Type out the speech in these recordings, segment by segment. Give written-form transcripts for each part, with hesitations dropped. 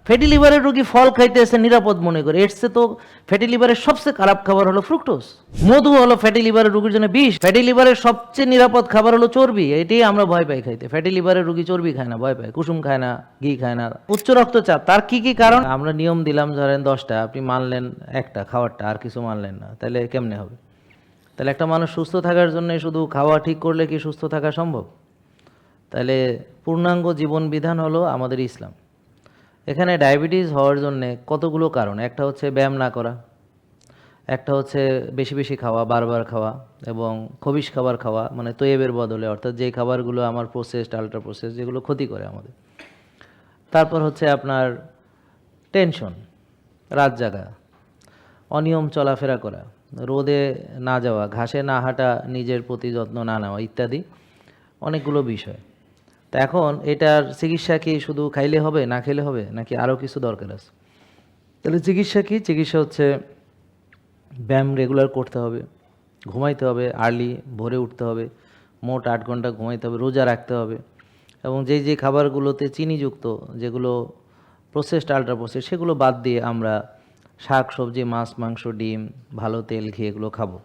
Fatty লিভারের রোগী ফল খাইতেছে নিরাপদ মনে করে, এর চেয়ে তো ফ্যাটি লিভারের সবচেয়ে খারাপ খাবার হলো ফ্রুক্টোজ। মধু হলো ফ্যাটি লিভারের রোগীর জন্য বিষ। ফ্যাটি লিভারের সবচেয়ে নিরাপদ খাবার হলো চর্বি, এটাই আমরা ভয় পাই খাইতে। ফ্যাটি লিভারের রোগী চর্বি খায় না, ভয় পায়, কুসুম খায় না, ঘি খায় না। উচ্চ রক্তচাপ, তার কি কি কারণ? আমরা নিয়ম দিলাম ধরেন 10টা, আপনি মানলেন একটা খাবারটা, আর কিছু মানলেন না, তাহলে কেমনে হবে? তাহলে একটা মানুষ সুস্থ থাকার জন্য শুধু খাওয়া ঠিক করলে কি সুস্থ থাকা সম্ভব? তাহলে পূর্ণাঙ্গ জীবন বিধান হলো আমাদের ইসলাম। এখানে ডায়াবেটিস হওয়ার জন্য কতগুলো কারণ। একটা হচ্ছে ব্যায়াম না করা, একটা হচ্ছে বেশি বেশি খাওয়া, বারবার খাওয়া, এবং খবিশ খাবার খাওয়া, মানে তৈয়েবের বদলে, অর্থাৎ যে খাবারগুলো আমার প্রসেসড, আল্ট্রা প্রসেস, যেগুলো ক্ষতি করে আমাদের। তারপর হচ্ছে আপনার টেনশন, রাত জাগা, অনিয়ম চলাফেরা করা, রোদে না যাওয়া, ঘাসে না হাঁটা, নিজের প্রতি যত্ন না নেওয়া, ইত্যাদি অনেকগুলো বিষয়। তা এখন এটার চিকিৎসা কি শুধু খাইলে হবে, না খেলে হবে, নাকি আরও কিছু দরকার আছে? তাহলে চিকিৎসা কি? চিকিৎসা হচ্ছে ব্যায়াম রেগুলার করতে হবে, ঘুমাইতে হবে, আর্লি ভোরে উঠতে হবে, মোট 8 ঘন্টা ঘুমাইতে হবে, রোজা রাখতে হবে, এবং যেই যে খাবারগুলোতে চিনিযুক্ত, যেগুলো প্রসেসড, আল্ট্রা প্রসেস, সেগুলো বাদ দিয়ে আমরা শাক সবজি, মাছ মাংস, ডিম, ভালো তেল, ঘি এগুলো খাবো।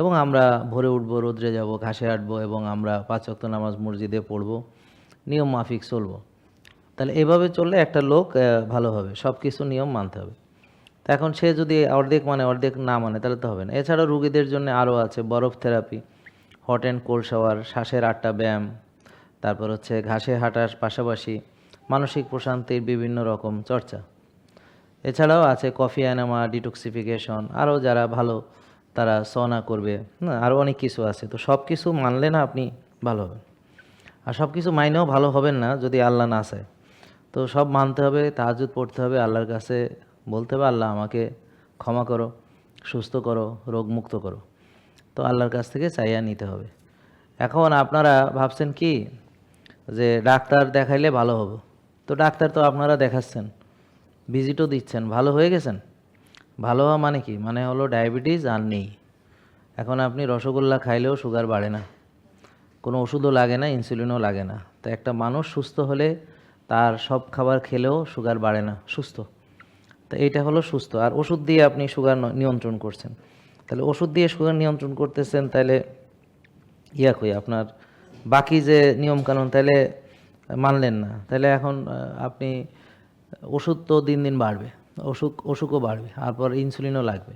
এবং আমরা ভোরে উঠবো, রোদ্রে যাব, ঘাসে হাঁটবো, এবং আমরা 5 ওয়াক্ত নামাজ মসজিদে পড়বো, নিয়ম মাফিক চলবো। তাহলে এভাবে চললে একটা লোক ভালো হবে, সব কিছু নিয়ম মানতে হবে। তা এখন সে যদি অর্ধেক মানে অর্ধেক না মানে, তাহলে তো হবে না। এছাড়াও রুগীদের জন্য আরও আছে বরফ therapy, hot and cold shower, শ্বাসের 8টা ব্যায়াম, তারপর হচ্ছে ঘাসে হাঁটার পাশাপাশি মানসিক প্রশান্তির বিভিন্ন রকম চর্চা। এছাড়াও আছে কফি এনামা, ডিটক্সিফিকেশন, আরও যারা ভালো তারা সনা করবে, আরও অনেক কিছু আছে। তো সব কিছু মানলে না আপনি ভালো হবেন, আর সব কিছু মাইনেও ভালো হবেন না যদি আল্লাহ না চায়। তো সব মানতে হবে, তাহাজ্জুদ পড়তে হবে, আল্লাহর কাছে বলতে হবে, আল্লাহ আমাকে ক্ষমা করো, সুস্থ করো, রোগ মুক্ত করো। তো আল্লাহর কাছ থেকে চাইয়া নিতে হবে। এখন আপনারা ভাবছেন কি যে ডাক্তার দেখাইলে ভালো হবে। তো ডাক্তার তো আপনারা দেখাচ্ছেন, ভিজিটও দিচ্ছেন, ভালো হয়ে গেছেন। ভালো হওয়া মানে কি? মানে হলো ডায়াবেটিস আর নেই। এখন আপনি রসগোল্লা খাইলেও সুগার বাড়ে না, কোনো ওষুধও লাগে না, ইনসুলিনও লাগে না। তো একটা মানুষ সুস্থ হলে তার সব খাবার খেলেও সুগার বাড়ে না, সুস্থ। তো এইটা হলো সুস্থ। আর ওষুধ দিয়ে আপনি সুগার নিয়ন্ত্রণ করছেন। তাহলে ওষুধ দিয়ে সুগার নিয়ন্ত্রণ করতেছেন, তাহলে কই আপনার বাকি যে নিয়মকানুন, তাহলে মানলেন না। তাহলে এখন আপনি ওষুধ তো দিন দিন বাড়বে, অসুখও বাড়বে, তারপর ইনসুলিনও লাগবে।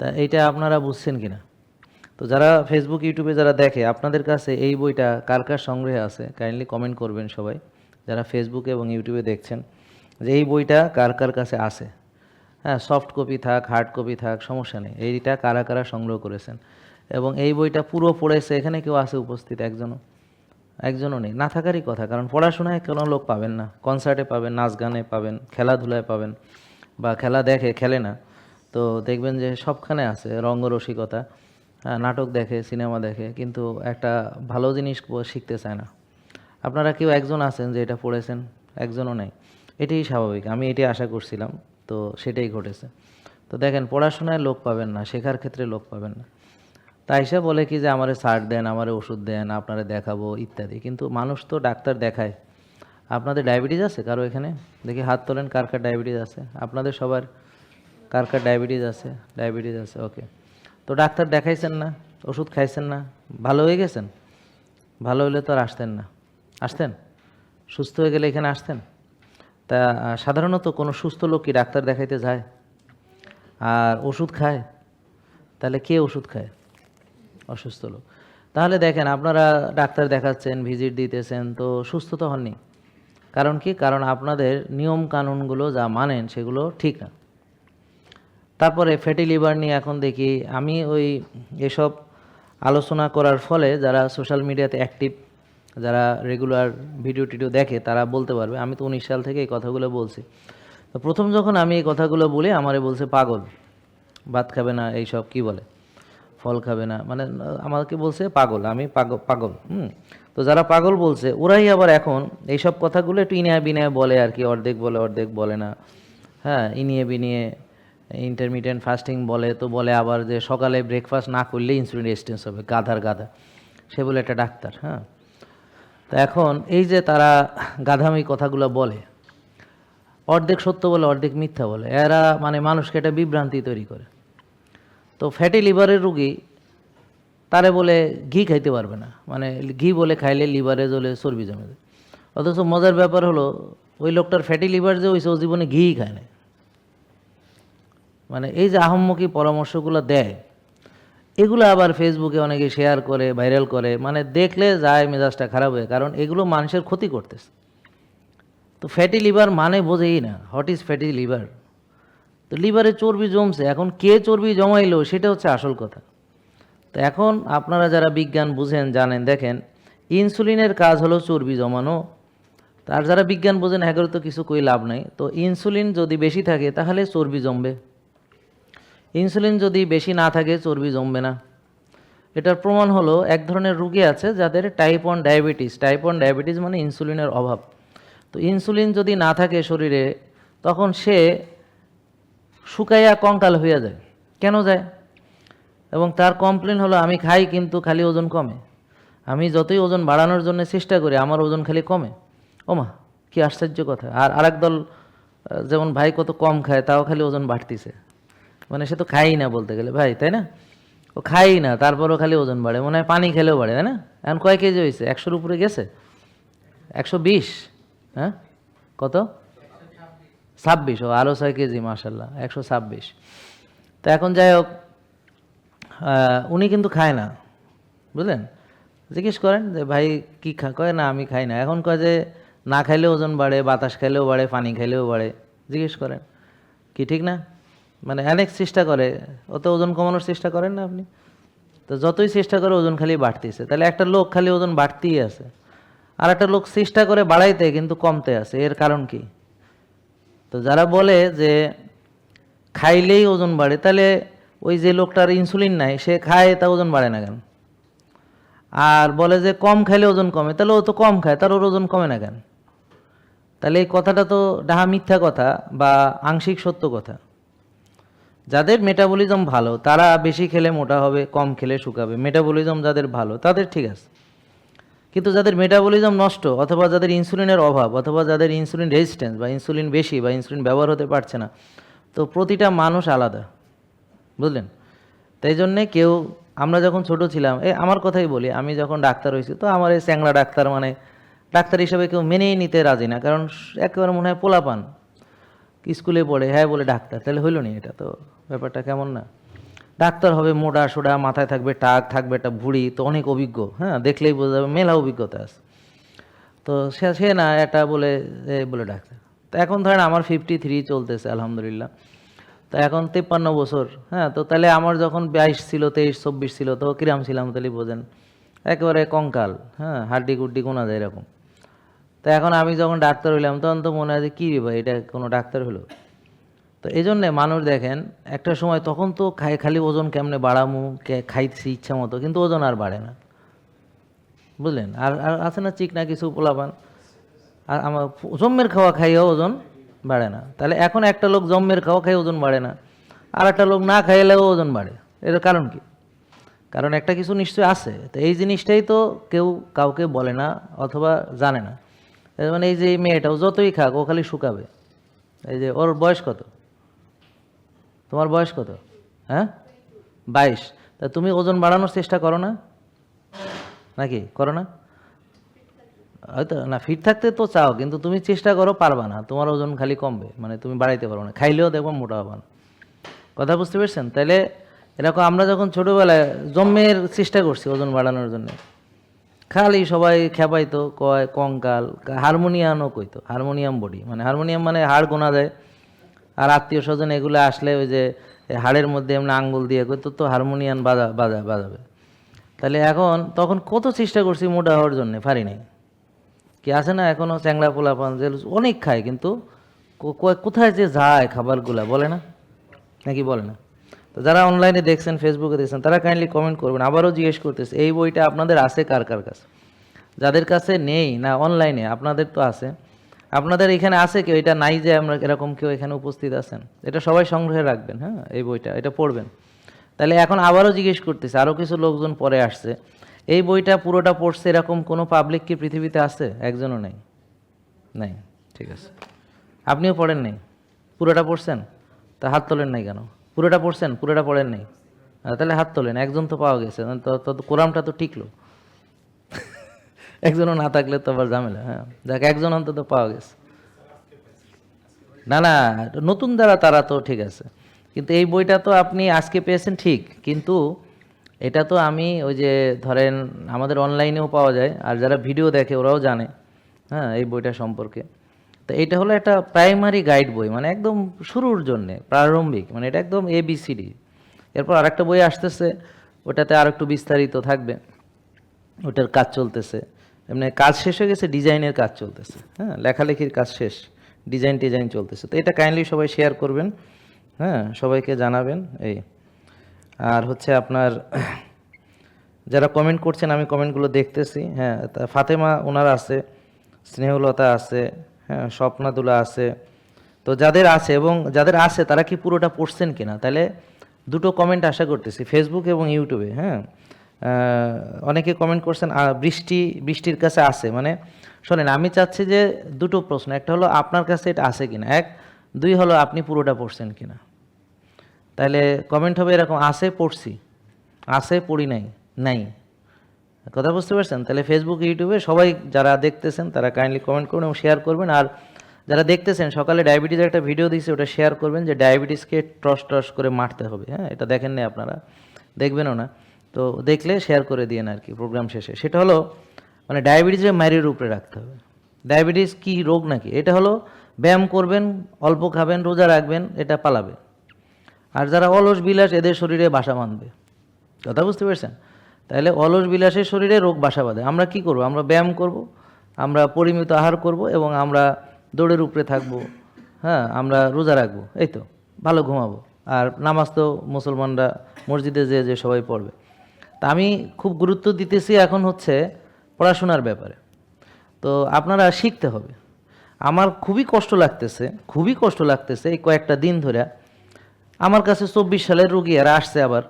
তা এইটা আপনারা বুঝছেন কিনা? তো যারা ফেসবুক, ইউটিউবে যারা দেখে, আপনাদের কাছে এই বইটা কার কার সংগ্রহে আছে কাইন্ডলি কমেন্ট করবেন সবাই, যারা ফেসবুকে এবং ইউটিউবে দেখছেন, যে এই বইটা কার কার কাছে আছে। হ্যাঁ, সফট কপি থাক, হার্ড কপি থাক, সমস্যা নেই। এইটা কারা কারা সংগ্রহ করেছেন এবং এই বইটা পুরো পড়েছে, এখানে কেউ আছে উপস্থিত? একজনও নেই। না থাকারই কথা, কারণ পড়াশোনায় কোনো লোক পাবেন না। কনসার্টে পাবেন, নাচ গানে পাবেন, খেলাধুলায় পাবেন, বা খেলা দেখে, খেলে না, তো দেখবেন যে সবখানে আছে। রঙ্গরসিকতা, নাটক দেখে, সিনেমা দেখে, কিন্তু একটা ভালো জিনিস শিখতে চায় না। আপনারা কেউ একজন আছেন যে এটা পড়েছেন? একজনও নেই। এটাই স্বাভাবিক, আমি এটাই আশা করছিলাম, তো সেটাই ঘটেছে। তো দেখেন, পড়াশোনায় লোক পাবেন না, শেখার ক্ষেত্রে লোক পাবেন না। তাই সে বলে কি যে আমারে সার দেন, আমারে ওষুধ দেন, আপনারে দেখাবো ইত্যাদি। কিন্তু মানুষ তো ডাক্তার দেখায়। আপনাদের ডায়াবেটিস আছে কারো এখানে? দেখি হাত তোলেন, কার কার ডায়াবেটিস আছে আপনাদের সবার? কার কার ডায়াবেটিস আছে? ডায়াবেটিস আছে, ওকে। তো ডাক্তার দেখাইছেন না, ওষুধ খাইছেন না, ভালো হয়ে গেছেন? ভালো হলে তো আর আসতেন না। আসতেন? সুস্থ হয়ে গেলে এখানে আসতেন? তা সাধারণত কোনো সুস্থ লোক কি ডাক্তার দেখাইতে যায় আর ওষুধ খায়? তাহলে কে ওষুধ খায়? অসুস্থ লোক। তাহলে দেখেন, আপনারা ডাক্তার দেখাচ্ছেন, ভিজিট দিতেছেন, তো সুস্থ তো হননি। কারণ কি? কারণ আপনাদের নিয়ম কানুনগুলো যা মানেন সেগুলো ঠিক না। তারপরে ফ্যাটি লিভার নিয়ে এখন দেখি আমি এসব আলোচনা করার ফলে যারা সোশ্যাল মিডিয়াতে অ্যাক্টিভ, যারা রেগুলার ভিডিও টিডিও দেখে, তারা বলতে পারবে। আমি তো 19 সাল থেকে এই কথাগুলো বলছি। তো প্রথম যখন আমি এই কথাগুলো বলি, আমারে বলছে পাগল, ভাত খাবে না, এইসব কি বলে, ফল খাবে না, মানে আমাকে বলছে পাগল। আমি পাগল। তো যারা পাগল বলছে, ওরাই আবার এখন এইসব কথাগুলো একটু ইনিয়া বিনিয়া বলে আর কি, অর্ধেক বলে অর্ধেক বলে না। হ্যাঁ, ইনিয়ে বিনিয়ে ইন্টারমিডিয়েন্ট ফাস্টিং বলে, তো বলে আবার যে সকালে ব্রেকফাস্ট না করলে ইনসুলিন রেজিস্ট্যান্স হবে। গাধার গাধা, সে বলে একটা ডাক্তার। হ্যাঁ, তো এখন এই যে তারা গাধামি কথাগুলো বলে, অর্ধেক সত্য বলে অর্ধেক মিথ্যা বলে, এরা মানে মানুষকে একটা বিভ্রান্তি তৈরি করে। তো ফ্যাটি লিভারের রুগী তারে বলে ঘি খাইতে পারবে না, মানে ঘি বলে খাইলে লিভারে জ্বলে চর্বি জমে যায়। অথচ মজার ব্যাপার হলো ওই লোকটার ফ্যাটি লিভার যে হয়েছে ও জীবনে ঘিই খায় না। মানে এই যে আহম্মকি পরামর্শগুলো দেয়, এগুলো আবার ফেসবুকে অনেকে শেয়ার করে, ভাইরাল করে, মানে দেখলে যায় মেজাজটা খারাপ হয়ে, কারণ এগুলো মানুষের ক্ষতি করতেছে। তো ফ্যাটি লিভার মানে বোঝেই না হোয়াট ইজ ফ্যাটি লিভার। তো লিভারে চর্বি জমছে, এখন কে চর্বি জমাইলো সেটা হচ্ছে আসল কথা। তো এখন আপনারা যারা বিজ্ঞান বুঝেন, জানেন, দেখেন ইনসুলিনের কাজ হলো চর্বি জমানো। আর যারা বিজ্ঞান বোঝেন এগুলো তো কিছু কই লাভ নাই। তো ইনসুলিন যদি বেশি থাকে তাহলে চর্বি জমবে, ইনসুলিন যদি বেশি না থাকে চর্বি জমবে না। এটার প্রমাণ হলো এক ধরনের রোগী আছে যাদের টাইপ 1 ডায়াবেটিস। টাইপ 1 ডায়াবেটিস মানে ইনসুলিনের অভাব। তো ইনসুলিন যদি না থাকে শরীরে তখন সে শুকাইয়া কঙ্কাল হয়ে যায়। কেন যায়? এবং তার কমপ্লেন হলো আমি খাই কিন্তু খালি ওজন কমে, আমি যতই ওজন বাড়ানোর জন্য চেষ্টা করি আমার ওজন খালি কমে। ওমা, কি আশ্চর্য কথা। আর আরেক দল যেমন ভাই কত কম খায় তাও খালি ওজন বাড়তিছে, মানে সে তো খাই না বলতে গেলে ভাই, তাই না? ও খাই না তারপরও খালি ওজন বাড়ে, মনে হয় পানি খেলেও বাড়ে, তাই না? এখন কয় কেজি হয়েছে? 100-র উপরে গেছে, 120। হ্যাঁ, কত? 26। ও আরও 6 কেজি, মাশাল্লাহ, 126। তো এখন যাই হোক, উনি কিন্তু খায় না, বুঝলেন? জিজ্ঞেস করেন যে ভাই কি কয় না আমি খাই না। এখন কয় যে না খাইলেও ওজন বাড়ে, বাতাস খাইলেও বাড়ে, পানি খাইলেও বাড়ে। জিজ্ঞেস করেন কি ঠিক না? মানে অনেক চেষ্টা করে, অত ওজন কমানোর চেষ্টা করেন না আপনি? তো যতই চেষ্টা করে ওজন খালি বাড়তেছে। তাহলে একটা লোক খালি ওজন বাড়তেই আছে, আর একটা লোক চেষ্টা করে বাড়াইতে কিন্তু কমতে আছে, এর কারণ কি? তো যারা বলে যে খাইলেই ওজন বাড়ে, তাহলে ওই যে লোকটার ইনসুলিন নাই সে খায় তা ওজন বাড়ে না কেন? আর বলে যে কম খাইলে ওজন কমে, তাহলে ও তো কম খায়, তার ওর ওজন কমে না কেন? তাহলে এই কথাটা তো ডাহা মিথ্যা কথা বা আংশিক সত্য কথা। যাদের মেটাবলিজম ভালো তারা বেশি খেলে মোটা হবে, কম খেলে শুকাবে। মেটাবলিজম যাদের ভালো তাদের ঠিক আছে। কিন্তু যাদের মেটাবলিজম নষ্ট, অথবা যাদের ইনসুলিনের অভাব, অথবা যাদের ইনসুলিন রেজিস্ট্যান্স বা ইনসুলিন বেশি বা ইনসুলিন ব্যবহার হতে পারছে না, তো প্রতিটা মানুষ আলাদা, বুঝলেন? তাই জন্যে কেউ, আমরা যখন ছোট ছিলাম, আমার কথাই বলি, আমি যখন ডাক্তার হয়েছি তো আমার এই চ্যাংড়া ডাক্তার, মানে ডাক্তার হিসেবে কেউ মেনেই নিতে রাজি না, কারণ একেবারে মনে হয় পোলাপান, স্কুলে পড়ে, হ্যাঁ বলে ডাক্তার, তাহলে হইল নি? এটা তো ব্যাপারটা কেমন না? ডাক্তার হবে মোটা সোডা, মাথায় থাকবে টাক, থাকবে একটা ভুঁড়ি, তো অনেক অভিজ্ঞ, হ্যাঁ দেখলেই বোঝা যাবে মেলা অভিজ্ঞতা আছে। তো সে না এটা বলে বলে ডাক্তার। তো এখন ধরেন আমার 53 চলতেছে আলহামদুলিল্লাহ। তো এখন 53 বছর, হ্যাঁ। তো তাহলে আমার যখন 22 ছিল, 23, 24 ছিল, তো কিরাম ছিলাম তাহলে বোঝেন, একেবারে কঙ্কাল, হ্যাঁ, হাড্ডি গুড্ডি গোনা যায় এরকম। তো এখন আমি যখন ডাক্তার হইলাম তখন তো মনে হয় যে কী রে ভাই, এটা কোনো ডাক্তার হলো? তো এই জন্যে মানুষ দেখেন একটা সময় তখন তো খালি ওজন কেমনে বাড়ামু, খাইছি ইচ্ছা মতো, কিন্তু ওজন আর বাড়ে না, বুঝলেন? আর আর আছে না চিকনা কিছু পোলাপান, আর আমার জম্মের খাওয়া খাইও ওজন বাড়ে না। তাহলে এখন একটা লোক জম্মের খাওয়া খাই ওজন বাড়ে না, আর একটা লোক না খাইলেও ওজন বাড়ে, এর কারণ কি? কারণ একটা কিছু নিশ্চয়ই আছে। তো এই জিনিসটাই তো কেউ কাউকে বলে না অথবা জানে না। মানে এই যে এই মেয়েটাও যতই খাক ও খালি শুকাবে। এই যে ওর বয়স কত? তোমার বয়স কত? হ্যাঁ, 22। তা তুমি ওজন বাড়ানোর চেষ্টা করো না নাকি? করো না? হয়তো না, ফিট থাকতে তো চাও, কিন্তু তুমি চেষ্টা করো, পারবা না, তোমার ওজন খালি কমবে, মানে তুমি বাড়াইতে পারো না, খাইলেও দেখবো মোটা হবা না। কথা বুঝতে পেরেছেন? তাহলে এরকম আমরা যখন ছোটোবেলায় জন্মের চেষ্টা করছি ওজন বাড়ানোর জন্য, খালি সবাই খেপাইতো, কয় কঙ্কাল, হারমোনিয়ামও কইতো, হারমোনিয়াম বডি, মানে হারমোনিয়াম মানে হাড় গোনা যায়। আর আত্মীয় স্বজন এগুলো আসলে ওই যে হাড়ের মধ্যে এমনি আঙ্গুল দিয়ে কইতো তো হারমোনিয়াম বাজাবে। তাহলে এখন তখন কত চেষ্টা করছি মোটা হওয়ার জন্য, পারি নাই। কি আছে না এখনও চ্যাংড়া পোলাপান যে অনেক খায়, কিন্তু কোথায় যে যায় খাবারগুলা, বলে না নাকি? বলে না? তো যারা অনলাইনে দেখছেন, ফেসবুকে দেখছেন, তারা কাইন্ডলি কমেন্ট করবেন। আবারও জিজ্ঞেস করতেছে এই বইটা আপনাদের আছে কার কার কাছে? যাদের কাছে নেই না অনলাইনে, আপনাদের তো আছে। আপনাদের এখানে আছে কেউ? এটা নাই যে আমরা এরকম কেউ এখানে উপস্থিত আছেন? এটা সবাই সংগ্রহে রাখবেন, হ্যাঁ, এই বইটা, এটা পড়বেন। তাহলে এখন আবারও জিজ্ঞেস করতেছে, আরও কিছু লোকজন পরে আসছে, এই বইটা পুরোটা পড়ছে এরকম কোনো পাবলিক কি পৃথিবীতে আছে? একজনও নেই, নাই। ঠিক আছে, আপনিও পড়েন নাই? পুরোটা পড়ছেন? তা হাত তোলেন নাই কেন? পুরোটা পড়ছেন, পুরোটা পড়েন নাই? তাহলে হাত তোলেন, একজন তো পাওয়া গেছে, তো কোরআনটা তো টিকলো। একজনও না থাকলে তো আবার ঝামেলা। হ্যাঁ, দেখ একজন অন্তত পাওয়া গেছে। না না, নতুন যারা তারা তো ঠিক আছে, কিন্তু এই বইটা তো আপনি আজকে পেয়েছেন ঠিক, কিন্তু এটা তো আমি ওই যে ধরেন আমাদের অনলাইনেও পাওয়া যায়, আর যারা ভিডিও দেখে ওরাও জানে হ্যাঁ এই বইটা সম্পর্কে। তো এটা হলো একটা প্রাইমারি গাইড বই, মানে একদম শুরুর জন্যে প্রারম্ভিক, মানে এটা একদম ABCD। এরপর আরেকটা বই আসতেছে, ওটাতে আর একটু বিস্তারিত থাকবে, ওটার কাজ চলতেছে। এমনি কাজ শেষ হয়ে গেছে, ডিজাইনের কাজ চলতেছে, হ্যাঁ লেখালেখির কাজ শেষ, ডিজাইন চলতেছে। তো এটা কাইন্ডলি সবাই শেয়ার করবেন, হ্যাঁ সবাইকে জানাবেন এই। আর হচ্ছে আপনার যারা কমেন্ট করছেন আমি কমেন্টগুলো দেখতেছি, হ্যাঁ ফাতেমা ওনার আছে, স্নেহলতা আছে, হ্যাঁ স্বপ্নাদুলা আছে। তো যাদের আছে এবং যাদের আছে তারা কি পুরোটা পড়ছেন কিনা, তাহলে দুটো কমেন্ট আশা করতেছি ফেসবুক এবং ইউটিউবে। হ্যাঁ অনেকে কমেন্ট করছেন বৃষ্টির কাছে আছে, মানে শোনেন আমি চাচ্ছি যে দুটো প্রশ্ন, একটা হলো আপনার কাছে এটা আছে কিনা, দুই হলো আপনি পুরোটা পড়ছেন কিনা। তাহলে কমেন্ট হবে এরকম, আছে পড়ছি, আছে পড়ি নাই, নাই। কথা বুঝতে পারছেন? তাহলে ফেসবুক ইউটিউবে সবাই যারা দেখতেছেন তারা কাইন্ডলি কমেন্ট করুন এবং শেয়ার করবেন। আর যারা দেখতেছেন সকালে ডায়াবেটিসের একটা ভিডিও দিয়েছে, ওটা শেয়ার করবেন যে ডায়াবেটিসকে টস করে মারতে হবে। হ্যাঁ এটা দেখেন না আপনারা, দেখবেনও না, তো দেখলে শেয়ার করে দিয়েন আর কি প্রোগ্রাম শেষে। সেটা হলো মানে ডায়াবেটিসের মায়ের উপরে রাখতে হবে। ডায়াবেটিস কি রোগ নাকি? এটা হলো ব্যায়াম করবেন, অল্প খাবেন, রোজা রাখবেন, এটা পালাবে। আর যারা অলস বিলাস এদের শরীরে বাসা বাঁধবে। কথা বুঝতে পারছেন? তাহলে অলস বিলাসের শরীরে রোগ বাসা বাঁধে। আমরা কি করব? আমরা ব্যায়াম করব, আমরা পরিমিত আহার করব এবং আমরা দৌড়ের উপরে থাকব, হ্যাঁ আমরা রোজা রাখবো, এই তো ভালো ঘুমাবো। আর নামাজ তো মুসলমানরা মসজিদে যে সবাই পড়বে। তা আমি খুব গুরুত্ব দিতেছি এখন হচ্ছে পড়াশোনার ব্যাপারে। তো আপনারা শিখতে হবে। আমার খুবই কষ্ট লাগতেছে এই কয়েকটা দিন ধরে। আমার কাছে 24 সালের রুগী এরা আসছে, আবার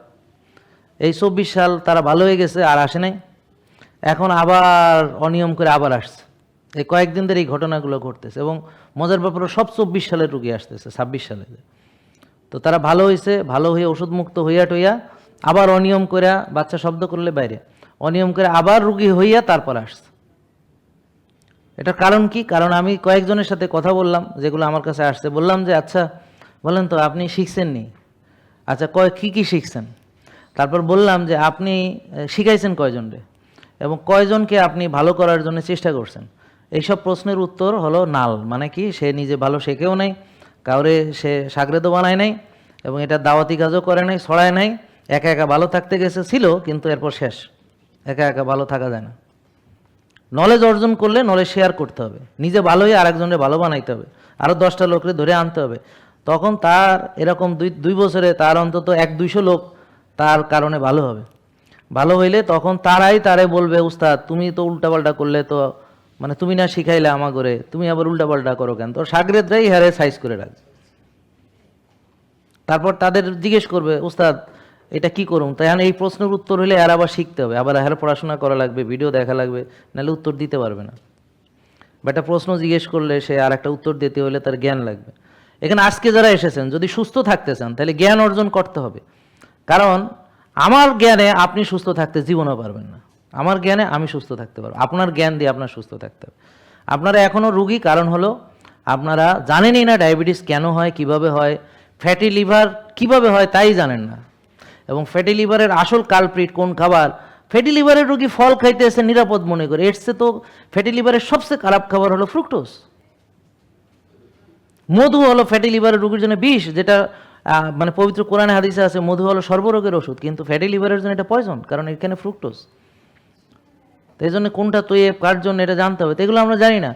এই 24 সাল তারা ভালো হয়ে গেছে আর আসে নাই, এখন আবার অনিয়ম করে আবার আসছে। এই কয়েকদিন ধরে এই ঘটনাগুলো ঘটতেছে এবং মজার ব্যাপারে সব 24 সালের রুগী আসতেছে 26 সালে। তো তারা ভালো হয়েছে, ভালো হয়ে ওষুধ মুক্ত হইয়া টইয়া আবার অনিয়ম করে, বাচ্চা শব্দ করলে বাইরে, অনিয়ম করে আবার রুগী হইয়া তারপর আসছে। এটার কারণ কি? কারণ আমি কয়েকজনের সাথে কথা বললাম যেগুলো আমার কাছে আসছে, বললাম যে আচ্ছা বলেন তো আপনি শিখছেন নি? আচ্ছা কি শিখছেন? তারপর বললাম যে আপনি শিখাইছেন কয়জনরে এবং কয়জনকে আপনি ভালো করার জন্য চেষ্টা করছেন। এইসব প্রশ্নের উত্তর হলো নাল, মানে কি সে নিজে ভালো শেখেও নাই, কাউরে সে সাগরেদও বানায় নাই এবং এটা দাওয়াতি কাজও করে নাই, ছড়ায় নাই, একা একা ভালো থাকতে গেছে ছিল, কিন্তু এরপর শেষ। একা একা ভালো থাকা যায় না। নলেজ অর্জন করলে নলেজ শেয়ার করতে হবে, নিজে ভালো হয়ে আরেকজনের ভালো বানাইতে হবে, আরও 10টা লোকরে ধরে আনতে হবে। তখন তার এরকম দুই বছরে তার অন্তত 100-200 লোক তার কারণে ভালো হবে। ভালো হইলে তখন তারে বলবে উস্তাদ তুমি তো উল্টাপাল্টা করলে, তো মানে তুমি না শিখাইলে আমা করে, তুমি আবার উল্টাপাল্টা করো কেন? তোর সাগরেদরাই হারে সাইজ করে রাখবে। তারপর তাদের জিজ্ঞেস করবে উস্তাদ এটা কি করুম, তাই এই প্রশ্নের উত্তর হলে আর আবার শিখতে হবে, আবার আর পড়াশোনা করা লাগবে, ভিডিও দেখা লাগবে, নাহলে উত্তর দিতে পারবে না। বা একটা প্রশ্ন জিজ্ঞেস করলে সে আর একটা উত্তর দিতে হলে তার জ্ঞান লাগবে। এখানে আজকে যারা এসেছেন যদি সুস্থ থাকতে চান তাহলে জ্ঞান অর্জন করতে হবে। কারণ আমার জ্ঞানে আপনি সুস্থ থাকতে জীবনও পারবেন না, আমার জ্ঞানে আমি সুস্থ থাকতে পারবো, আপনার জ্ঞান দিয়ে আপনার সুস্থ থাকতে হবে। আপনারা এখনও রুগী, কারণ হলো আপনারা জানেনই না ডায়াবেটিস কেন হয়, কিভাবে হয়, ফ্যাটি লিভার কিভাবে হয় তাই জানেন না। এবং ফ্যাটি লিভারের আসল কালপ্রিট কোন খাবার, ফ্যাটি লিভারের রোগী ফল খাইতে এসে নিরাপদ মনে করে, এসছে তো ফ্যাটি লিভারের সবচেয়ে খারাপ খাবার হলো ফ্রুক্টোজ। মধু হলো ফ্যাটি লিভারের রোগীর জন্য বিষ, যেটা মানে পবিত্র কোরআনে হাদিসে আছে মধু হলো সর্বরোগের ওষুধ, কিন্তু ফ্যাটি লিভারের জন্য এটা পয়জন, কারণ এখানে ফ্রুক্টোজ। তো এই জন্য কোনটা তৈরি কার জন্য এটা জানতে হবে, তো এগুলো আমরা জানি না।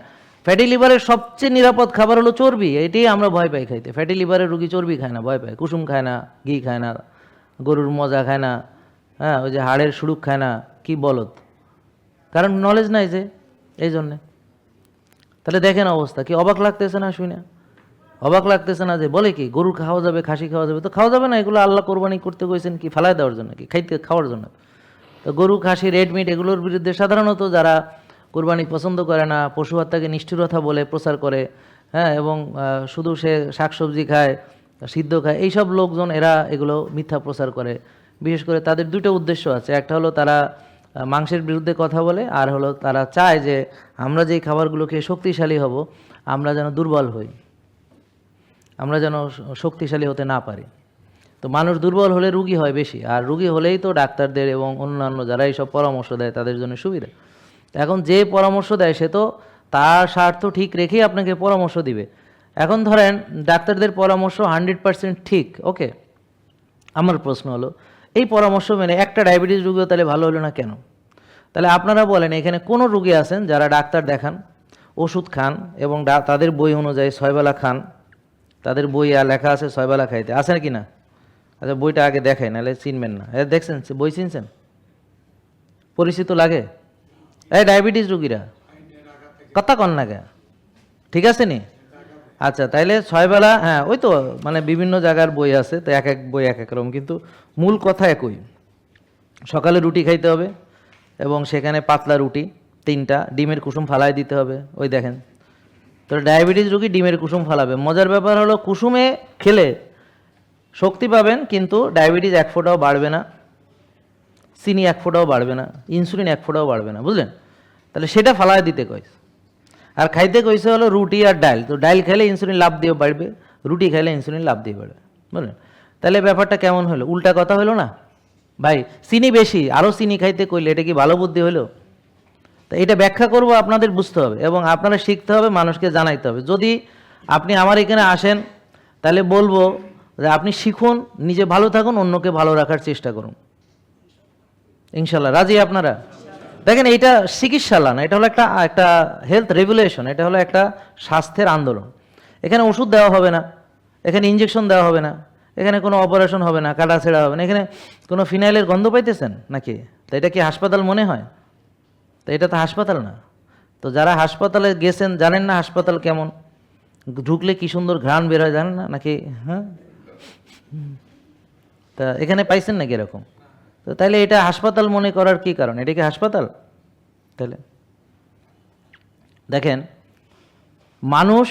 ফ্যাটি লিভারের সবচেয়ে নিরাপদ খাবার হলো চর্বি, এটাই আমরা ভয় পাই খাইতে। ফ্যাটি লিভারের রুগী চর্বি খায় না, ভয় পায়, কুসুম খায় না, ঘি খায় না, গরুর মজা খায় না, হ্যাঁ ওই যে হাড়ের সুড়ুক খায় না, কি বলত, কারণ নলেজ নাই যে, এই জন্যে। তাহলে দেখেন অবস্থা কি, অবাক লাগতেছে না শুনে? অবাক লাগতেছে না যে বলে কি গরু খাওয়া যাবে, খাসি খাওয়া যাবে? তো খাওয়া যাবে না, এগুলো আল্লাহ কোরবানি করতে কইছেন কি ফালাই দেওয়ার জন্য, কি খাওয়ার জন্য? তো গরু, খাসি, রেড মিট এগুলোর বিরুদ্ধে সাধারণত যারা কোরবানি পছন্দ করে না, পশু হত্যাকে নিষ্ঠুরতা বলে প্রচার করে, হ্যাঁ, এবং শুধু সে শাকসবজি খায়, সিদ্ধ খায়, এইসব লোকজন এরা এগুলো মিথ্যা প্রচার করে। বিশেষ করে তাদের দুটো উদ্দেশ্য আছে, একটা হলো তারা মাংসের বিরুদ্ধে কথা বলে, আর হলো তারা চায় যে আমরা যেই খাবারগুলো খেয়ে শক্তিশালী হব আমরা যেন দুর্বল হই, আমরা যেন শক্তিশালী হতে না পারি। তো মানুষ দুর্বল হলে রুগী হয় বেশি, আর রুগী হলেই তো ডাক্তারদের এবং অন্যান্য যারা এইসব পরামর্শ দেয় তাদের জন্য সুবিধা। এখন যে পরামর্শ দেয় সে তো তার স্বার্থ ঠিক রেখেই আপনাকে পরামর্শ দিবে। এখন ধরেন ডাক্তারদের পরামর্শ 100% ঠিক, ওকে, আমার প্রশ্ন হলো এই পরামর্শ মেনে একটা ডায়াবেটিস রুগীও তাহলে ভালো হলো না কেন? তাহলে আপনারা বলেন এখানে কোনো রুগী আছেন যারা ডাক্তার দেখান, ওষুধ খান এবং তাদের বই অনুযায়ী 6 বেলা খান, তাদের বই লেখা আছে 6 বেলা খাইতে, আছে কি না? আচ্ছা বইটা আগে দেখাই, নাহলে চিনবেন না। দেখছেন বই চিনছেন? পরিচিত লাগে? এই ডায়াবেটিস রুগীরা কথা কন না কে, ঠিক আছে নি? আচ্ছা তাইলে 6 বেলা, হ্যাঁ ওই তো মানে বিভিন্ন জায়গার বই আছে, তো এক এক বই এক এক রকম, কিন্তু মূল কথা একই। সকালে রুটি খাইতে হবে এবং সেখানে পাতলা রুটি 3টা, ডিমের কুসুম ফালাই দিতে হবে। ওই দেখেন, তো ডায়াবেটিস রুগী ডিমের কুসুম ফালাবে। মজার ব্যাপার হলো কুসুমে খেলে শক্তি পাবেন, কিন্তু ডায়াবেটিস 1 ফোঁটাও বাড়বে না, চিনি 1 ফোঁটাও বাড়বে না, ইনসুলিন 1 ফোঁটাও বাড়বে না, বুঝলেন? তাহলে সেটা ফালাই দিতে কয়। আর খাইতে কইছে হলো রুটি আর ডাল, তো ডাল খেলে ইনসুলিন লাভ দিয়ে বাড়বে, রুটি খেলে ইনসুলিন লাভ দিয়ে বাড়বে, বুঝলেন? তাহলে ব্যাপারটা কেমন হলো? উল্টা কথা হলো না ভাই? চিনি বেশি, আরও চিনি খাইতে কইলে এটা কি ভালো বুদ্ধি হলো? তো এটা ব্যাখ্যা করব, আপনাদের বুঝতে হবে এবং আপনারা শিখতে হবে, মানুষকে জানাইতে হবে। যদি আপনি আমার এখানে আসেন তাহলে বলবো যে আপনি শিখুন, নিজে ভালো থাকুন, অন্যকে ভালো রাখার চেষ্টা করুন, ইনশাল্লাহ। রাজি আপনারা? দেখেন এটা চিকিৎসালয় না, এটা হলো একটা হেলথ রেগুলেশন, এটা হলো একটা স্বাস্থ্যের আন্দোলন। এখানে ওষুধ দেওয়া হবে না, এখানে ইঞ্জেকশন দেওয়া হবে না, এখানে কোনো অপারেশন হবে না, কাটা ছেঁড়া হবে না, এখানে কোনো ফিনাইলের গন্ধ পাইতেছেন নাকি? তো এটা কি হাসপাতাল মনে হয়? তো এটা তো হাসপাতাল না। তো যারা হাসপাতালে গেছেন জানেন না হাসপাতাল কেমন, ঢুকলে কি সুন্দর ঘ্রাণ বের হয় জানেন না নাকি? হ্যাঁ, তা এখানে পাইছেন নাকি এরকম? তো তাইলে এটা হাসপাতাল মনে করার কি কারণ? এটা কি হাসপাতাল? তাহলে দেখেন, মানুষ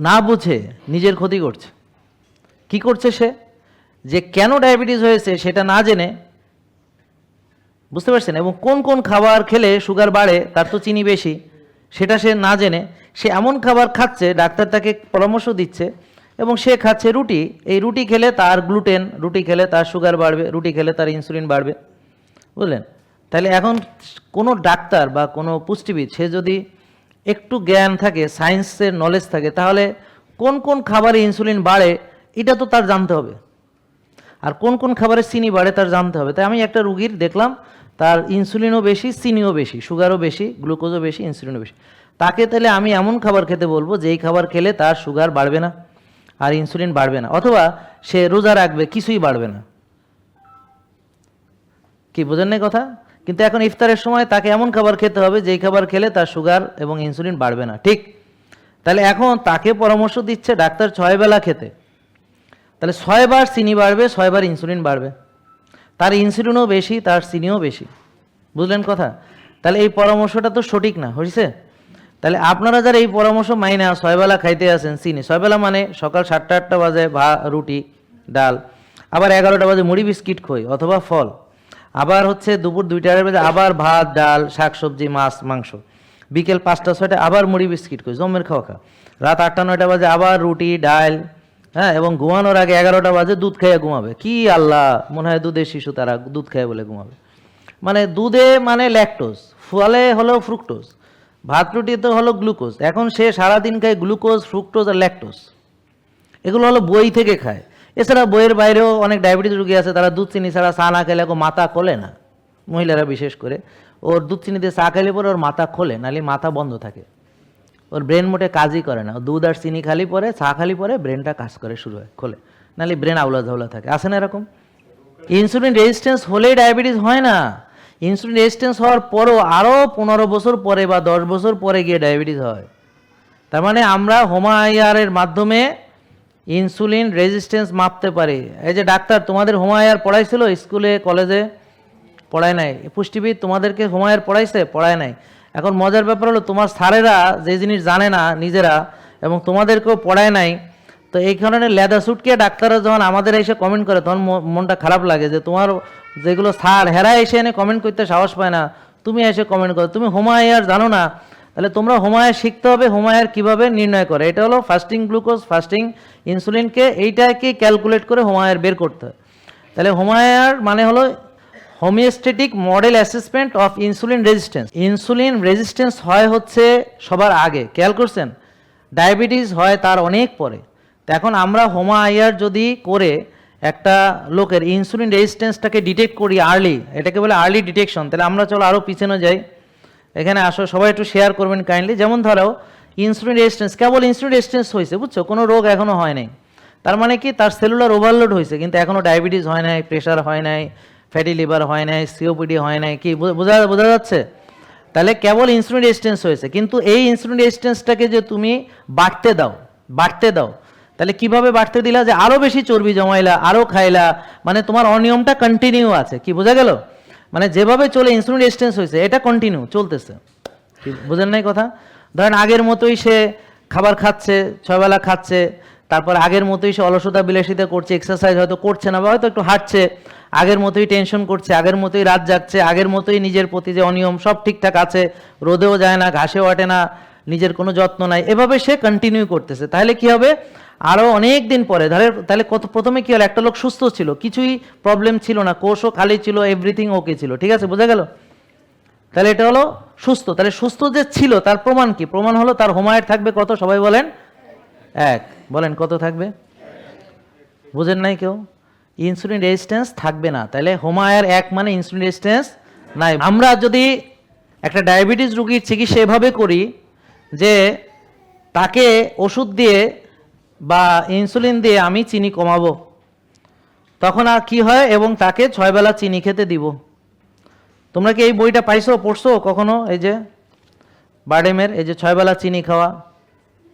না বুঝে নিজের ক্ষতি করছে। কি করছে সে? যে কেন ডায়াবেটিস হয়েছে সেটা না জেনে, বুঝতে পারছেন, এবং কোন কোন খাবার খেলে সুগার বাড়ে, তার তো চিনি বেশি, সেটা সে না জেনে সে এমন খাবার খাচ্ছে, ডাক্তার তাকে পরামর্শ দিচ্ছে এবং সে খাচ্ছে রুটি। এই রুটি খেলে তার গ্লুটেন, রুটি খেলে তার সুগার বাড়বে, রুটি খেলে তার ইনসুলিন বাড়বে, বুঝলেন? তাহলে এখন কোনো ডাক্তার বা কোনো পুষ্টিবিদ সে যদি একটু জ্ঞান থাকে, সায়েন্সের নলেজ থাকে, তাহলে কোন কোন খাবারে ইনসুলিন বাড়ে এটা তো তার জানতে হবে, আর কোন কোন খাবারে চিনি বাড়ে তার জানতে হবে। তাই আমি একটা রুগীর দেখলাম তার ইনসুলিনও বেশি, চিনিও বেশি, সুগারও বেশি, গ্লুকোজও বেশি, ইনসুলিনও বেশি। তাকে তাহলে আমি এমন খাবার খেতে বলবো যেই খাবার খেলে তার সুগার বাড়বে না আর ইনসুলিন বাড়বে না, অথবা সে রোজা রাখবে, কিছুই বাড়বে না। কি বোঝেন না কথা? কিন্তু এখন ইফতারের সময় তাকে এমন খাবার খেতে হবে যেই খাবার খেলে তার সুগার এবং ইনসুলিন বাড়বে না, ঠিক? তাহলে এখন তাকে পরামর্শ দিচ্ছে ডাক্তার 6 বেলা খেতে, তাহলে 6 বার চিনি বাড়বে, 6 বার ইনসুলিন বাড়বে, তার ইনসুলিনও বেশি, তার চিনিও বেশি, বুঝলেন কথা? তাহলে এই পরামর্শটা তো সঠিক না, হয়েছে? তাহলে আপনারা যারা এই পরামর্শ মাইনে 6 বেলা খাইতে আছেন চিনি, 6 বেলা মানে সকাল 7টা-8টা বাজে রুটি ডাল, আবার 11টা বাজে মুড়ি বিস্কিট খই অথবা ফল, আবার হচ্ছে দুপুর 2টা বাজে আবার ভাত ডাল শাকসবজি মাছ মাংস, বিকেল 5টা-6টা আবার মুড়ি বিস্কিট খই, জমের খাওয়া খা, রাত 8টা-9টা বাজে আবার রুটি ডাল, হ্যাঁ, এবং ঘুমানোর আগে 11টা বাজে দুধ খেয়ে ঘুমাবে। কি আল্লাহ, মনে হয় দুধের শিশু, তারা দুধ খেয়ে বলে ঘুমাবে। মানে দুধে মানে ল্যাকটোজ, ফলে হলো ফ্রুক্টোজ, ভাত রুটিতে হলো গ্লুকোজ। এখন সে সারাদিন খায় গ্লুকোজ, ফ্রুক্টোজ আর ল্যাকটোজ, এগুলো হলো বই থেকে খায়। এছাড়া বইয়ের বাইরেও অনেক ডায়াবেটিস রোগী আছে, তারা দুধ চিনি ছাড়া চা না খেলে মাথা খোলে না, মহিলারা বিশেষ করে। ওর দুধ চিনিতে চা খেলে পরে ওর মাথা খোলে, নাহলে মাথা বন্ধ থাকে, ওর ব্রেন মোটে কাজই করে না। দুধ আর চিনি খালি পরে, চা খালি পরে ব্রেনটা কাজ করে শুরু হয়, খোলে, নাহলে ব্রেন আউলা ঝাউলা থাকে। আছে না এরকম? ইনসুলিন রেজিস্ট্যান্স হলেই ডায়াবেটিস হয় না, ইনসুলিন রেজিস্ট্যান্স হওয়ার পরও আরও 15 বছর পরে বা 10 বছর পরে গিয়ে ডায়াবেটিস হয়। তার মানে আমরা হোমায়ারের মাধ্যমে ইনসুলিন রেজিস্ট্যান্স মাপতে পারি। এই যে ডাক্তার তোমাদের হোমায়ার পড়াইছিল স্কুলে কলেজে? পড়ায় নাই। পুষ্টিবিদ তোমাদেরকে হোমায়ার পড়াইছে? পড়ায় নাই। এখন মজার ব্যাপার হলো তোমার স্যারেরা যে জিনিস জানে না নিজেরা এবং তোমাদেরকেও পড়ায় নাই, তো এই কারণে লেদা সুটকে ডাক্তাররা যখন আমাদের এসে কমেন্ট করে তখন মনটা খারাপ লাগে যে তোমার যেগুলো স্যার হেরা এসে এনে কমেন্ট করতে সাহস পায় না, তুমি এসে কমেন্ট করো, তুমি হোমায়ার জানো না। তাহলে তোমরা হোমায়ার শিখতে হবে, হোমায়ার কিভাবে নির্ণয় করে। এটা হলো ফাস্টিং গ্লুকোজ, ফাস্টিং ইনসুলিনকে এইটাকে ক্যালকুলেট করে হোমায়ার বের করতে হয়। তাহলে হোমায়ার মানে হলো homeostatic model assessment of insulin resistance. Insulin resistance হয় হচ্ছে সবার আগে, খেয়াল করছেন? ডায়াবেটিস হয় তার অনেক পরে। তো এখন আমরা হোমায়ার যদি করে একটা লোকের ইনসুলিন রেজিস্ট্যান্সটাকে ডিটেক্ট করি আর্লি, এটাকে বলে আর্লি ডিটেকশন। তাহলে আমরা চলো আরও পিছনে যাই, এখানে আসো সবাই একটু শেয়ার করবেন কাইন্ডলি। যেমন ধরো ইনসুলিন রেজিস্ট্যান্স, কেবল ইনসুলিন রেজিস্ট্যান্স হয়েছে, বুঝছো, কোনো রোগ এখনও হয় নাই, তার মানে কি তার সেলুলার ওভারলোড হয়েছে, কিন্তু এখনও ডায়াবেটিস হয় নাই, প্রেশার হয় নাই, ফ্যাটি লিভার হয় নাই, সিওপিডি হয় নাই, কি বোঝা যাচ্ছে? তাহলে কেবল ইনসুলিন রেজিস্ট্যান্স হয়েছে, কিন্তু এই ইনসুলিন রেজিস্ট্যান্সটাকে যে তুমি বাড়তে দাও, তাহলে কিভাবে বাড়তে দিলা? যে আরও বেশি চর্বি জমাইলা, আরও খাইলা, মানে তোমার অনিয়মটা কন্টিনিউ আছে। কি বোঝা গেল? মানে যেভাবে চলে ইনসুলিন রেজিস্ট্যান্স হয়েছে এটা কন্টিনিউ চলতেছে। কি বুঝেন নাই কথা? ধরেন আগের মতোই সে খাবার খাচ্ছে, 6 বেলা খাচ্ছে, তারপর আগের মতোই সে অলসতা বিলাসিতা করছে, এক্সারসাইজ হয়তো করছে না বা হয়তো একটু হাঁটছে, আগের মতোই টেনশন করছে, আগের মতোই রাত জাগছে, আগের মতোই নিজের প্রতি যে অনিয়ম সব ঠিকঠাক আছে, রোদেও যায় না, ঘাসেও ওঠে না, নিজের কোনো যত্ন নাই, এভাবে সে কন্টিনিউ করতেছে। তাহলে কি হবে? আরও অনেক দিন পরে তাহলে প্রথমে কি হলো? একটা লোক সুস্থ ছিল, কিছুই প্রবলেম ছিল না, কোষও খালি ছিল, এভরিথিং ওকে ছিল, ঠিক আছে, বোঝা গেল? তাহলে এটা হলো সুস্থ। তাহলে সুস্থ যে ছিল তার প্রমাণ কি? প্রমাণ হলো তার হোমায়ার থাকবে কত? সবাই বলেন 1। বলেন কত থাকবে? বুঝেন নাই কেউ? ইনসুলিন রেজিস্ট্যান্স থাকবে না। তাহলে হোমায়ার 1 মানে ইনসুলিন রেজিস্ট্যান্স নাই। আমরা যদি একটা ডায়াবেটিস রোগীর চিকিৎসা এভাবে করি যে তাকে ওষুধ দিয়ে বা ইনসুলিন দিয়ে আমি চিনি কমাবো, তখন আর কি হয়? এবং তাকে 6 বেলা চিনি খেতে দিব। তোমরা কি এই বইটা পড়ছো কখনো? এই যে বার্ডেমের এই যে 6 বেলা চিনি খাওয়া।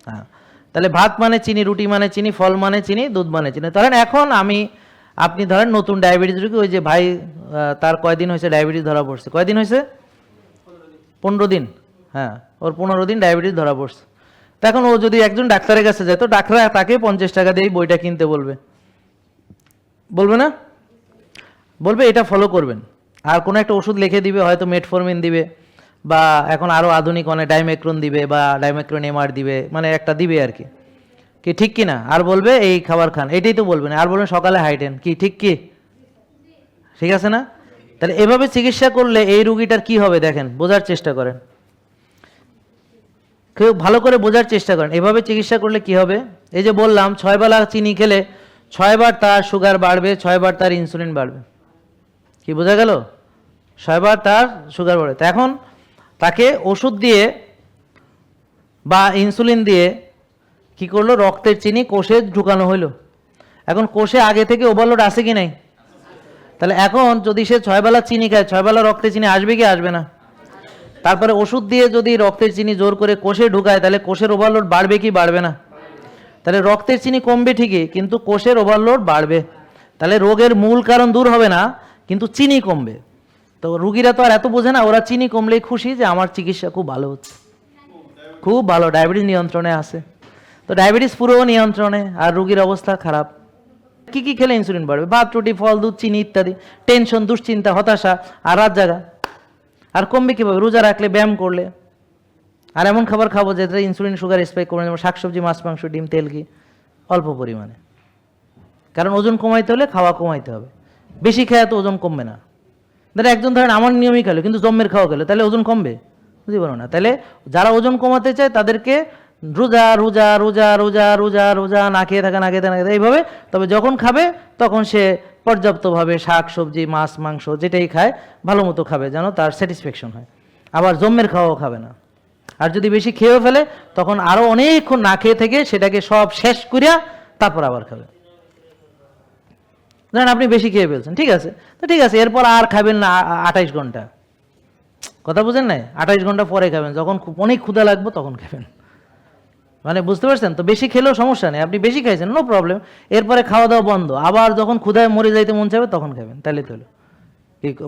হ্যাঁ, তাহলে ভাত মানে চিনি, রুটি মানে চিনি, ফল মানে চিনি, দুধ মানে চিনি। ধরেন এখন আপনি ধরেন নতুন ডায়াবেটিস রোগী, ওই যে ভাই তার কয়দিন হয়েছে ডায়াবেটিস ধরা পড়ছে? কয়দিন হয়েছে? 15 দিন। হ্যাঁ, ওর 15 দিন ডায়াবেটিস ধরা পড়ছে। তো এখন ও যদি একজন ডাক্তারের কাছে যায়, তো ডাক্তার তাকে 50 টাকা দিয়ে বইটা কিনতে বলবে না? বলবে এটা ফলো করবেন, আর কোনো একটা ওষুধ লিখে দিবে, হয়তো মেটফরমিন দিবে বা এখন আরও আধুনিক অনেক ডাইমেক্রন দিবে বা ডাইমেক্রন এমআর দিবে, মানে একটা দিবে আর কি। কি ঠিক কি না? আর বলবে এই খাবার খান, এটাই তো বলবেন। আর বলবেন সকালে হাইটেন, কি ঠিক কি? ঠিক আছে না? তাহলে এভাবে চিকিৎসা করলে এই রুগীটার কি হবে দেখেন, বোঝার চেষ্টা করেন, কেউ ভালো করে বোঝার চেষ্টা করেন। এভাবে চিকিৎসা করলে কি হবে? এই যে বললাম 6 বেলা চিনি খেলে 6 বার তার সুগার বাড়বে, 6 বার তার ইনসুলিন বাড়বে। কি বোঝা গেল? 6 বার তার সুগার বাড়বে। তো এখন তাকে ওষুধ দিয়ে বা ইনসুলিন দিয়ে কি করলো? রক্তের চিনি কোষে ঢুকানো হইলো। এখন কোষে আগে থেকে ওভারলোড আছে কি নাই? তাহলে এখন যদি সে 6 বেলা চিনি খায়, 6 বেলা রক্তের চিনি আসবে কি আসবে না? তারপরে ওষুধ দিয়ে যদি রক্তের চিনি জোর করে কোষে ঢুকায়, তাহলে কোষের ওভারলোড বাড়বে কি বাড়বে না? তাহলে রক্তের চিনি কমবে ঠিকই, কিন্তু কোষের ওভারলোড বাড়বে। তাহলে রোগের মূল কারণ দূর হবে না, কিন্তু চিনি কমবে। তো রুগীরা তো আর এত বোঝে না, ওরা চিনি কমলেই খুশি যে আমার চিকিৎসা খুব ভালো হচ্ছে, খুব ভালো, ডায়াবেটিস নিয়ন্ত্রণে আছে। তো ডায়াবেটিস পুরো নিয়ন্ত্রণে, আর রুগীর অবস্থা খারাপ। কি কি খেলে ইনসুলিন বাড়বে? ভাত, রুটি, ফল, দুধ, চিনি ইত্যাদি। টেনশন, দুশ্চিন্তা, হতাশা আর রাত জাগা। আর কমবে কীভাবে? রোজা রাখলে, ব্যায়াম করলে, আর এমন খাবার খাবো যেটা ইনসুলিন সুগার স্পাইক করবে, যেমন শাকসবজি, মাছ, মাংস, ডিম, তেল, ঘি অল্প পরিমাণে। কারণ ওজন কমাইতে হলে খাওয়া কমাইতে হবে, বেশি খেয়ে তো ওজন কমবে না। একজন ধরেন আমার নিয়মই খেলো কিন্তু জম্মের খাওয়া খেলো, তাহলে ওজন কমবে? বুঝতে পারো না। তাহলে যারা ওজন কমাতে চায় তাদেরকে রোজা রোজা রোজা রোজা রোজা রোজা না খেয়ে থাকা, না খেয়ে থাকা, এইভাবে। তবে যখন খাবে তখন সে পর্যাপ্তভাবে শাক সবজি, মাছ, মাংস যেটাই খায় ভালো মতো খাবে, যেন তার স্যাটিসফ্যাকশন হয়। আবার জম্মের খাওয়াও খাবে না। আর যদি বেশি খেয়েও ফেলে তখন আরও অনেকক্ষণ না খেয়ে থেকে সেটাকে সব শেষ করিয়া তারপর আবার খাবে। ধরেন আপনি বেশি খেয়ে ফেলছেন, ঠিক আছে, তো ঠিক আছে, এরপর আর খাবেন না 28 ঘন্টা। কথা বুঝেন নাই? 28 ঘন্টা পরে খাবেন, যখন অনেক ক্ষুধা লাগবে তখন খাবেন। মানে বুঝতে পারছেন তো? বেশি খেলেও সমস্যা নেই, আপনি বেশি খাইছেন, নো প্রবলেম। এরপরে খাওয়া দাওয়া বন্ধ, আবার যখন ক্ষুধায় মরে যাইতে মন চাইবে তখন খাবেন, তাহলে তো হলো।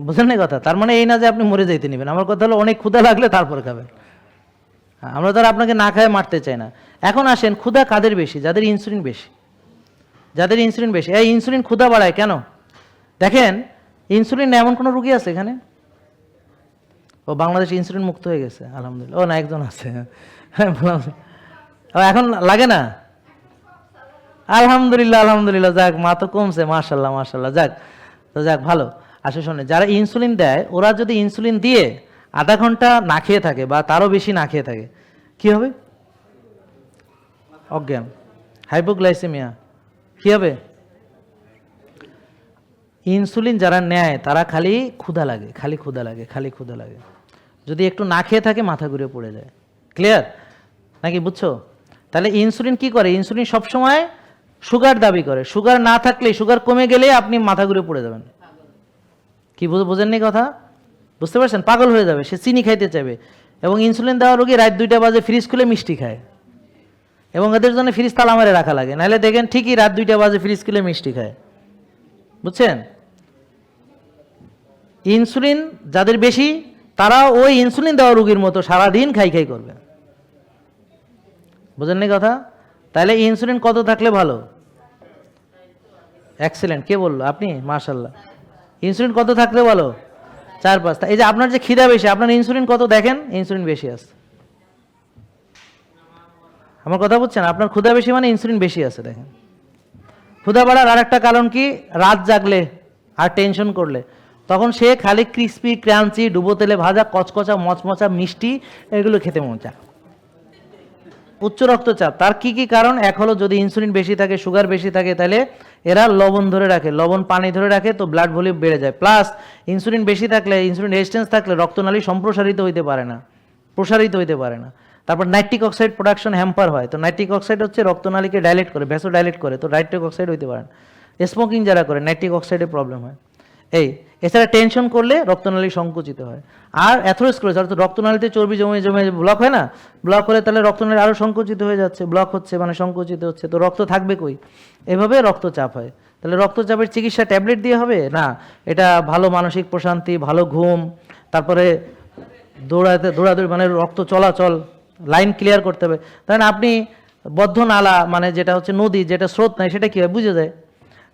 বুঝলেন না কথা? তার মানে এই না যে আপনি মরে যাইতে নেবেন, আমার কথা হলো অনেক ক্ষুধা লাগলে তারপর খাবেন। আমরা তো আর আপনাকে না খায় মারতে চাই না। এখন আসেন, ক্ষুধা কাদের বেশি? যাদের ইনসুলিন বেশি। যাদের ইনসুলিন বেশি, এই ইনসুলিন ক্ষুধা বাড়ায় কেন? দেখেন, ইনসুলিন এমন কোনো রুগী আছে এখানে? ও বাংলাদেশ ইনসুলিন মুক্ত হয়ে গেছে আলহামদুলিল্লাহ। ও না, একজন আছে। এখন লাগে না? আলহামদুলিল্লাহ আলহামদুলিল্লাহ, যাক, মা তো কমছে, মাশাল্লাহ মাশাল্লাহ, যাক। তো যাক, ভালো। আসলে শোনে, যারা ইনসুলিন দেয় ওরা যদি ইনসুলিন দিয়ে আধা ঘন্টা না খেয়ে থাকে বা তারও বেশি না খেয়ে থাকে, কি হবে? অজ্ঞান, হাইপোগ্লাইসেমিয়া, কি হবে? ইনসুলিন যারা নেয় তারা খালি ক্ষুধা লাগে, খালি ক্ষুধা লাগে, খালি ক্ষুধা লাগে। যদি একটু না খেয়ে থাকে মাথা ঘুরে পড়ে যায়। ক্লিয়ার নাকি? বুঝছো? তাহলে ইনসুলিন কি করে? ইনসুলিন সবসময় সুগার দাবি করে। সুগার না থাকলে, সুগার কমে গেলে আপনি মাথা ঘুরে পড়ে যাবেন। কি বোঝেননি কথা? বুঝতে পারছেন? পাগল হয়ে যাবে, সে চিনি খাইতে চাইবে। এবং ইনসুলিন দেওয়া রোগী রাত 2টা বাজে ফ্রিজ খুলে মিষ্টি খায়, এবং এদের জন্য ফ্রিজ তালা মারে রাখা লাগে, নাহলে দেখেন ঠিকই রাত 2টা বাজে ফ্রিজ খুলে মিষ্টি খায়। বুঝছেন? ইনসুলিন যাদের বেশি তারা ওই ইনসুলিন দেওয়া রোগীর মতো সারাদিন খাই খাই করবে। বুঝেননি কথা? তাহলে ইনসুলিন কত থাকলে ভালো? এক্সেলেন্ট। কে বললো? আপনি? মাশাল্লাহ। ইনসুলিন কত থাকলে ভালো? 4-5। এই যে আপনার যে খিদা বেশি, আপনার ইনসুলিন কত দেখেন? ইনসুলিন বেশি আছে। আমার কথা বুঝছেন? আপনার ক্ষুধা বেশি মানে ইনসুলিন বেশি আছে। দেখেন, ক্ষুধা বাড়ার আর একটা কারণ কি? রাত জাগলে আর টেনশন করলে তখন সে খালি ক্রিস্পি, ক্রাঞ্চি, ডুবো তেলে ভাজা, কচকচা, মচমচা, মিষ্টি, এগুলো খেতে মন চায়। উচ্চ রক্তচাপ, তার কি কি কারণ? এক হলো যদি ইনসুলিন বেশি থাকে, সুগার বেশি থাকে, তাহলে এরা লবণ ধরে রাখে, লবণ পানি ধরে রাখে, তো ব্লাড ভলিউম বেড়ে যায়। প্লাস ইনসুলিন বেশি থাকলে, ইনসুলিন রেজিস্ট্যান্স থাকলে রক্তনালী সম্প্রসারিত হইতে পারে না, প্রসারিত হইতে পারে না। তারপর নাইট্রিক অক্সাইড প্রোডাকশন হ্যাম্পার হয়। তো নাইট্রিক অক্সাইড হচ্ছে রক্তনালীকে ডাইলেট করে, ভ্যাসো ডাইলেট করে, তো নাইট্রিক অক্সাইড হইতে পারে না। স্মোকিং যারা করে নাইট্রিক অক্সাইডের প্রবলেম হয়। এছাড়া টেনশন করলে রক্তনালী সংকুচিত হয়। আর অ্যাথেরোস্ক্লেরোসিস, অর্থাৎ রক্তনালীতে চর্বি জমে জমে ব্লক হয় না, ব্লক হলে তাহলে রক্তনালী আরও সংকুচিত হয়ে যাচ্ছে, ব্লক হচ্ছে মানে সংকুচিত হচ্ছে, তো রক্ত থাকবে কই? এভাবে রক্তচাপ হয়। তাহলে রক্তচাপের চিকিৎসা ট্যাবলেট দিয়ে হবে না, এটা ভালো মানসিক প্রশান্তি, ভালো ঘুম, তারপরে দৌড়াদৌড়ি, মানে রক্ত চলাচল, লাইন ক্লিয়ার করতে হবে। তাহলে আপনি বদ্ধ নালা, মানে যেটা হচ্ছে নদী, যেটা স্রোত নাই, সেটা কী হয় বুঝে যায়।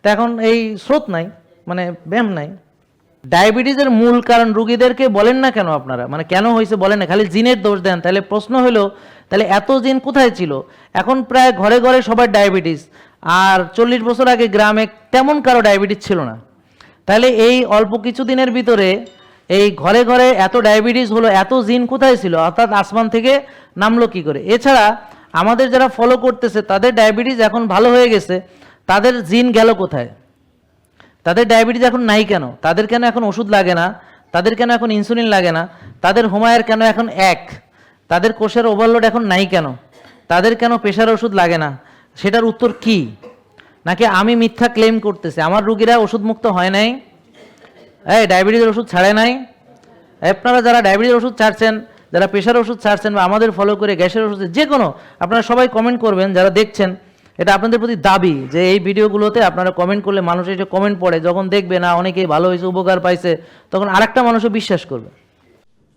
তো এখন এই স্রোত নাই মানে ব্যায়াম নাই। ডায়াবেটিসের মূল কারণ রুগীদেরকে বলেন না কেন আপনারা? মানে কেন হয়েছে বলেন না, খালি জিনের দোষ দেন। তাহলে প্রশ্ন হলো, তাহলে এত জিন কোথায় ছিল? এখন প্রায় ঘরে ঘরে সবার ডায়াবেটিস, আর 40 বছর আগে গ্রামে তেমন কারো ডায়াবেটিস ছিল না। তাহলে এই অল্প কিছু দিনের ভিতরে এই ঘরে ঘরে এত ডায়াবেটিস হলো, এত জিন কোথায় ছিল? অর্থাৎ আসমান থেকে নামলো কি করে? এছাড়া আমাদের যারা ফলো করতেছে তাদের ডায়াবেটিস এখন ভালো হয়ে গেছে, তাদের জিন গেল কোথায়? তাদের ডায়াবেটিস এখন নাই কেন? তাদের কেন এখন ওষুধ লাগে না? তাদের কেন এখন ইনসুলিন লাগে না? তাদের হোমায়ের কেন এখন 1? তাদের কোষের ওভারলোড এখন নাই কেন? তাদের কেন প্রেশার ওষুধ লাগে না? সেটার উত্তর কি? নাকি আমি মিথ্যা ক্লেম করতেছি আমার রুগীরা ওষুধ মুক্ত হয় নাই, ডায়াবেটিসের ওষুধ ছাড়ে নাই? আপনারা যারা ডায়াবেটিসের ওষুধ ছাড়ছেন, যারা প্রেশার ওষুধ ছাড়ছেন, বা আমাদের ফলো করে গ্যাসের ওষুধ, যে কোনো, আপনারা সবাই কমেন্ট করবেন যারা দেখছেন। এটা আপনাদের প্রতি দাবি যে এই ভিডিওগুলোতে আপনারা কমেন্ট করলে, মানুষ এসে কমেন্ট পড়ে, যখন দেখবে না অনেকেই ভালো হয়েছে, উপকার পাইছে, তখন আরেকটা মানুষও বিশ্বাস করবে।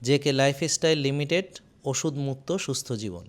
জেকে লাইফস্টাইল লিমিটেড, ওষুধ মুক্ত সুস্থ জীবন।